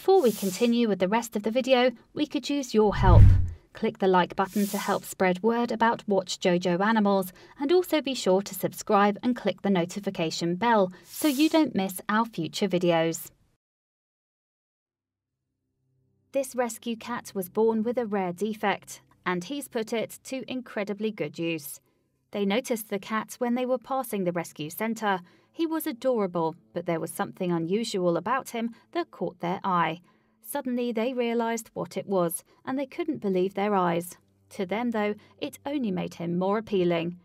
Before we continue with the rest of the video, we could use your help. Click the like button to help spread word about Watchjojo animals, and also be sure to subscribe and click the notification bell so you don't miss our future videos. This rescue cat was born with a rare defect, and he's put it to incredibly good use. They noticed the cat when they were passing the rescue centre. He was adorable, but there was something unusual about him that caught their eye. Suddenly they realised what it was, and they couldn't believe their eyes. To them, though, it only made him more appealing.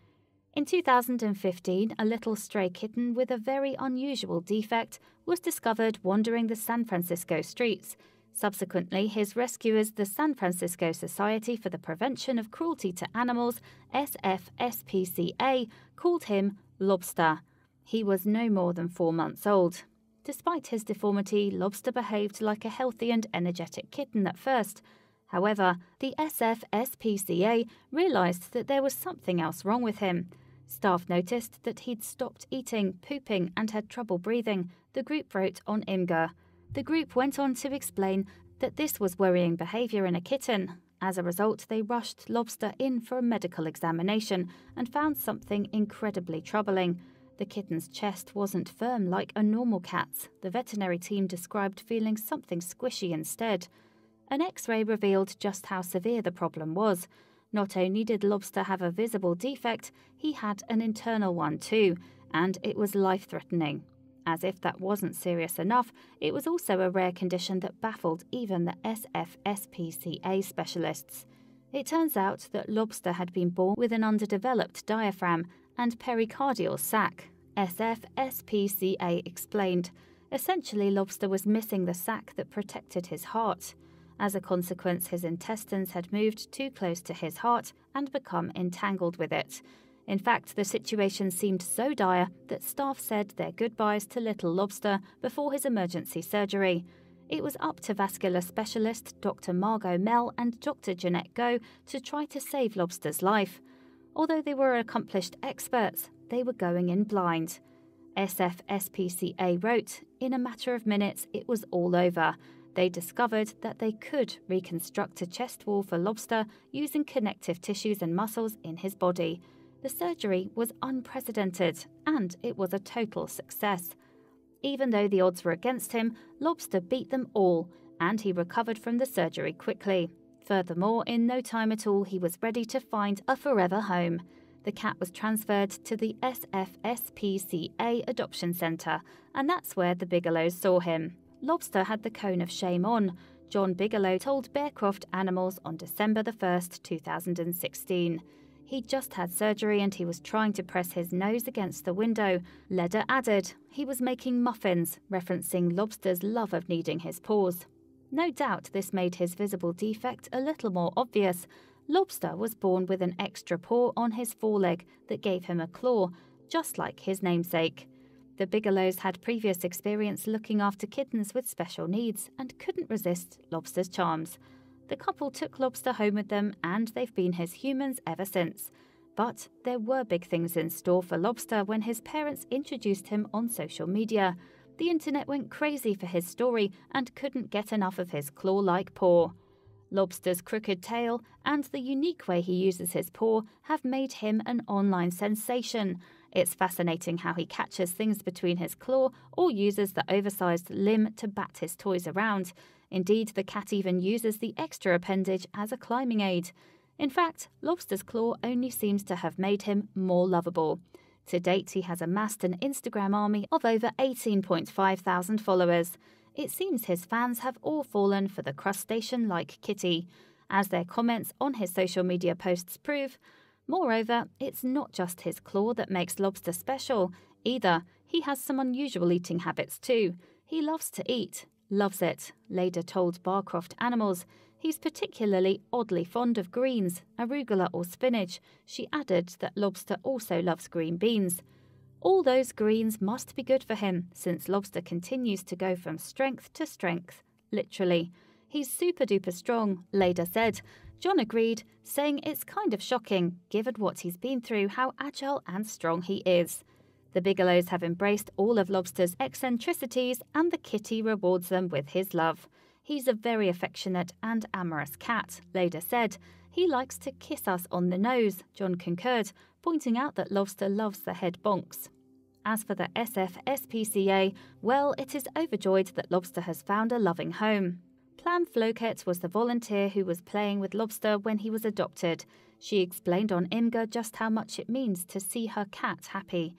In 2015, a little stray kitten with a very unusual defect was discovered wandering the San Francisco streets. Subsequently, his rescuers, the San Francisco Society for the Prevention of Cruelty to Animals, SFSPCA, called him Lobster. He was no more than 4 months old. Despite his deformity, Lobster behaved like a healthy and energetic kitten at first. However, the SFSPCA realised that there was something else wrong with him. Staff noticed that he'd stopped eating, pooping, and had trouble breathing, the group wrote on Imgur. The group went on to explain that this was worrying behaviour in a kitten. As a result, they rushed Lobster in for a medical examination and found something incredibly troubling. The kitten's chest wasn't firm like a normal cat's. The veterinary team described feeling something squishy instead. An X-ray revealed just how severe the problem was. Not only did Lobster have a visible defect, he had an internal one too, and it was life-threatening. As if that wasn't serious enough, it was also a rare condition that baffled even the SFSPCA specialists. It turns out that Lobster had been born with an underdeveloped diaphragm and pericardial sac, SFSPCA explained. Essentially, Lobster was missing the sac that protected his heart. As a consequence, his intestines had moved too close to his heart and become entangled with it. In fact, the situation seemed so dire that staff said their goodbyes to little Lobster before his emergency surgery. It was up to vascular specialist Dr. Margot Mell and Dr. Jeanette Go to try to save Lobster's life. Although they were accomplished experts, they were going in blind. SFSPCA wrote, "In a matter of minutes, it was all over. They discovered that they could reconstruct a chest wall for Lobster using connective tissues and muscles in his body. The surgery was unprecedented, and it was a total success. Even though the odds were against him, Lobster beat them all, and he recovered from the surgery quickly. Furthermore, in no time at all, he was ready to find a forever home. The cat was transferred to the SFSPCA Adoption Centre, and that's where the Bigelows saw him. Lobster had the cone of shame on. John Bigelow told Bearcroft Animals on December 1st, 2016. He'd just had surgery and he was trying to press his nose against the window. Leder added, he was making muffins, referencing Lobster's love of kneading his paws. No doubt this made his visible defect a little more obvious. Lobster was born with an extra paw on his foreleg that gave him a claw, just like his namesake. The Bigelows had previous experience looking after kittens with special needs and couldn't resist Lobster's charms. The couple took Lobster home with them, and they've been his humans ever since. But there were big things in store for Lobster when his parents introduced him on social media. The internet went crazy for his story and couldn't get enough of his claw-like paw. Lobster's crooked tail and the unique way he uses his paw have made him an online sensation. It's fascinating how he catches things between his claw or uses the oversized limb to bat his toys around. Indeed, the cat even uses the extra appendage as a climbing aid. In fact, Lobster's claw only seems to have made him more lovable. To date, he has amassed an Instagram army of over 18.5 thousand followers. It seems his fans have all fallen for the crustacean-like kitty, as their comments on his social media posts prove. Moreover, it's not just his claw that makes Lobster special, either. He has some unusual eating habits too. He loves to eat. Loves it, Leder told Bearcroft Animals. He's particularly oddly fond of greens, arugula or spinach. She added that Lobster also loves green beans. All those greens must be good for him, since Lobster continues to go from strength to strength, literally. He's super-duper strong, Leder said. John agreed, saying it's kind of shocking, given what he's been through, how agile and strong he is. The Bigelows have embraced all of Lobster's eccentricities, and the kitty rewards them with his love. "He's a very affectionate and amorous cat," Leda said. "He likes to kiss us on the nose," John concurred, pointing out that Lobster loves the head bonks. As for the SFSPCA, well, it is overjoyed that Lobster has found a loving home. Plam Floquet was the volunteer who was playing with Lobster when he was adopted. She explained on IMGA just how much it means to see her cat happy.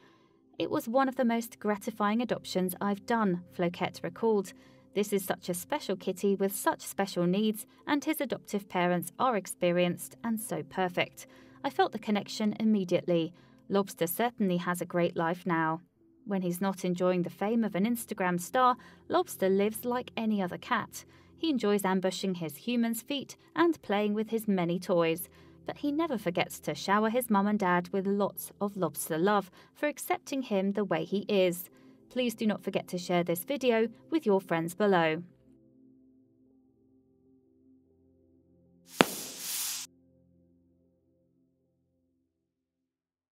"It was one of the most gratifying adoptions I've done," Floquet recalled. "This is such a special kitty with such special needs, and his adoptive parents are experienced and so perfect. I felt the connection immediately. Lobster certainly has a great life now." When he's not enjoying the fame of an Instagram star, Lobster lives like any other cat. He enjoys ambushing his human's feet and playing with his many toys. But he never forgets to shower his mum and dad with lots of Lobster love for accepting him the way he is. Please do not forget to share this video with your friends below.